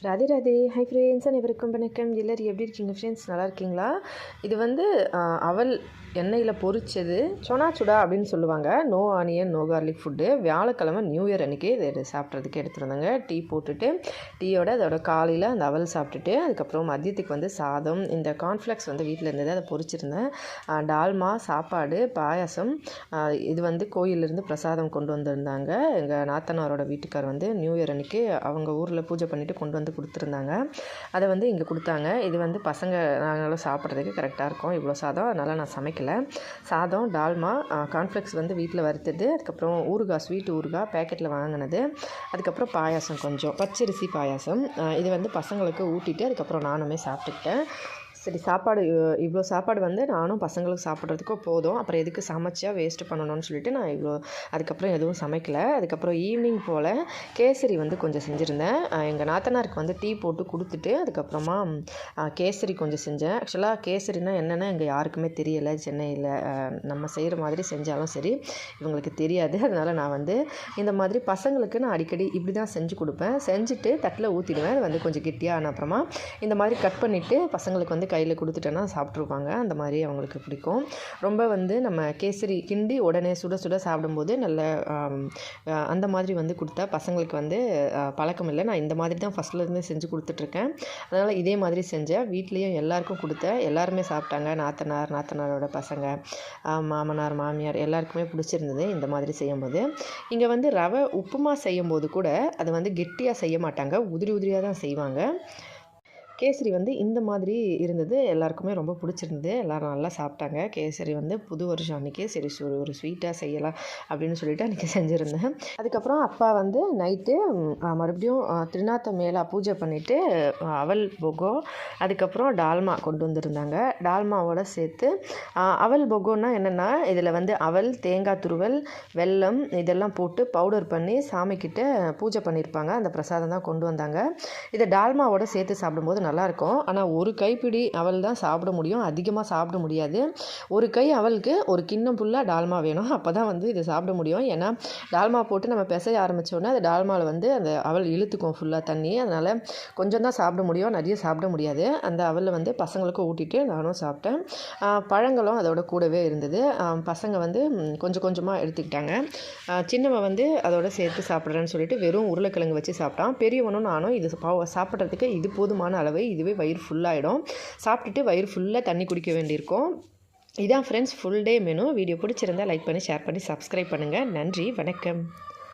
Radhe Radhe. Hi friends, அனைவருக்கும் வணக்கம். எல்லோரும் எப்படி இருக்கீங்க ஃப்ரெண்ட்ஸ்? நல்லா இருக்கீங்களா? இது வந்து அவல் எண்ணெயில் பொரிச்சது சோனா சுடா அப்படின்னு சொல்லுவாங்க. No onion no garlic food. வியாழக்கிழமை நியூ இயர் அன்றைக்கி இது சாப்பிட்றதுக்கு எடுத்துருந்தாங்க. டீ போட்டுட்டு டீயோட அதோட காலையில் அந்த அவல் சாப்பிட்டுட்டு அதுக்கப்புறம் மதியத்துக்கு வந்து சாதம், இந்த கார்ன்ஃப்ளெக்ஸ் வந்து வீட்டில் இருந்தது, அதை பொரிச்சிருந்தேன். டால்மா, சாப்பாடு, பாயாசம். இது வந்து கோயிலிருந்து பிரசாதம் கொண்டு வந்திருந்தாங்க. எங்கள் நாத்தனாரோட வீட்டுக்கார் வந்து நியூ இயர் அன்றைக்கி அவங்க ஊரில் பூஜை பண்ணிவிட்டு கொண்டு வந்து கொடுத்துருந்தாங்க. அதை வந்து இங்கே கொடுத்தாங்க. இது வந்து பசங்க நாங்களும் சாப்பிட்றதுக்கு கரெக்டாக இருக்கும். இவ்வளோ சாதம், அதனால் நான் சமைக்கலை. சாதம், டால்மா, கார்ன்ஃப்ளெக்ஸ் வந்து வீட்டில் வறுத்தது, அதுக்கப்புறம் ஊறுகாய், ஸ்வீட் ஊறுகாய் பேக்கெட்டில் வாங்கினது, அதுக்கப்புறம் பாயாசம், கொஞ்சம் பச்சரிசி பாயாசம். இது வந்து பசங்களுக்கு ஊட்டிட்டு அதுக்கப்புறம் நானுமே சாப்பிட்டுக்கிட்டேன். சரி, சாப்பாடு இவ்வளோ சாப்பாடு வந்து நானும் பசங்களுக்கு சாப்பிட்றதுக்கு போதும், அப்புறம் எதுக்கு சமைச்சா வேஸ்ட்டு பண்ணணும்னு சொல்லிட்டு நான் அதுக்கப்புறம் எதுவும் சமைக்கலை. அதுக்கப்புறம் ஈவினிங் போல் கேசரி வந்து கொஞ்சம் செஞ்சுருந்தேன். எங்கள் நாத்தனாருக்கு வந்து டீ போட்டு கொடுத்துட்டு அதுக்கப்புறமா கேசரி கொஞ்சம் செஞ்சேன். ஆக்சுவலாக கேசரினா என்னென்னா எங்கள் யாருக்குமே தெரியலை. சென்னையில் நம்ம செய்கிற மாதிரி செஞ்சாலும் சரி இவங்களுக்கு தெரியாது. அதனால் நான் வந்து இந்த மாதிரி பசங்களுக்கு நான் அடிக்கடி இப்படி தான் செஞ்சு கொடுப்பேன். செஞ்சுட்டு தட்டில் ஊற்றிடுவேன். அது வந்து கொஞ்சம் கெட்டியான அப்புறமா இந்த மாதிரி கட் பண்ணிவிட்டு பசங்களுக்கு வந்து கையில் கொடுத்துட்டேன்னா சாப்பிட்ருவாங்க. அந்த மாதிரி அவங்களுக்கு பிடிக்கும். ரொம்ப வந்து நம்ம கேசரி கிண்டி உடனே சுட சுட சாப்பிடும்போது நல்ல அந்த மாதிரி வந்து கொடுத்தா பசங்களுக்கு வந்து பழக்கம் இல்லை. நான் இந்த மாதிரி தான் ஃபஸ்ட்லேருந்து செஞ்சு கொடுத்துட்ருக்கேன். அதனால் இதே மாதிரி செஞ்சேன். வீட்லேயும் எல்லாருக்கும் கொடுத்தேன். எல்லாருமே சாப்பிட்டாங்க. நாத்தனாரோட பசங்க, மாமனார், மாமியார் எல்லாருக்குமே பிடிச்சிருந்தது இந்த மாதிரி செய்யும்போது. இங்கே வந்து ரவை உப்புமா செய்யும்போது கூட அது வந்து கெட்டியாக செய்ய மாட்டாங்க, உதிரி உதிரியாக தான் செய்வாங்க. கேசரி வந்து இந்த மாதிரி இருந்தது. எல்லாருக்குமே ரொம்ப பிடிச்சிருந்தது. எல்லோரும் நல்லா சாப்பிட்டாங்க. கேசரி வந்து புது வருஷம் அன்றைக்கி சரி ஒரு ஸ்வீட்டாக செய்யலாம் அப்படின்னு சொல்லிட்டு அன்றைக்கி செஞ்சுருந்தேன். அதுக்கப்புறம் அப்பா வந்து நைட்டு மறுபடியும் திருநாத்த மேலா பூஜை பண்ணிவிட்டு அவல் பொகோ, அதுக்கப்புறம் டால்மா கொண்டு வந்திருந்தாங்க. டால்மாவோட சேர்த்து அவல் பொகோன்னா என்னென்னா இதில் வந்து அவல், தேங்காய் துருவல், வெல்லம் இதெல்லாம் போட்டு பவுடர் பண்ணி சாமிக்கிட்ட பூஜை பண்ணியிருப்பாங்க. அந்த பிரசாதம் தான் கொண்டு வந்தாங்க. இதை டால்மாவோட சேர்த்து சாப்பிடும்போது நல்லாயிருக்கும். ஆனால் ஒரு கைப்பிடி அவல் தான் சாப்பிட முடியும், அதிகமாக சாப்பிட முடியாது. ஒரு கை அவலுக்கு ஒரு கிண்ணம் ஃபுல்லாக டால்மா வேணும். அப்போ தான் வந்து இதை சாப்பிட முடியும். ஏன்னா டால்மா போட்டு நம்ம பிசைய ஆரம்பித்தோடனே அந்த டால்மாவில் வந்து அந்த அவல் இழுத்துக்கும் ஃபுல்லாக தண்ணி. அதனால் கொஞ்சம் தான் சாப்பிட முடியும், நிறைய சாப்பிட முடியாது. அந்த அவலில் வந்து பசங்களுக்கு ஊட்டிட்டு நானும் சாப்பிட்டேன். பழங்களும் அதோட கூடவே இருந்தது. பசங்க வந்து கொஞ்சம் கொஞ்சமாக எடுத்துக்கிட்டாங்க. சின்னவன் வந்து அதோட சேர்த்து சாப்பிட்றேன்னு சொல்லிட்டு வெறும் உருளைக்கிழங்கு வச்சு சாப்பிட்டான். பெரியவனும் நானும் இது சாப்பிட்றதுக்கு இது போதுமான அளவு. இதுவே வயிறு ஃபுல்லாகிடும். சாப்பிட்டுட்டு வயிறு ஃபுல்லாக தண்ணி குடிக்க வேண்டியிருக்கும். இதான் friends full day menu. Video பிடிச்சிருந்தால் லைக் பண்ணி, ஷேர் பண்ணி, சப்ஸ்கிரைப் பண்ணுங்கள். நன்றி, வணக்கம்.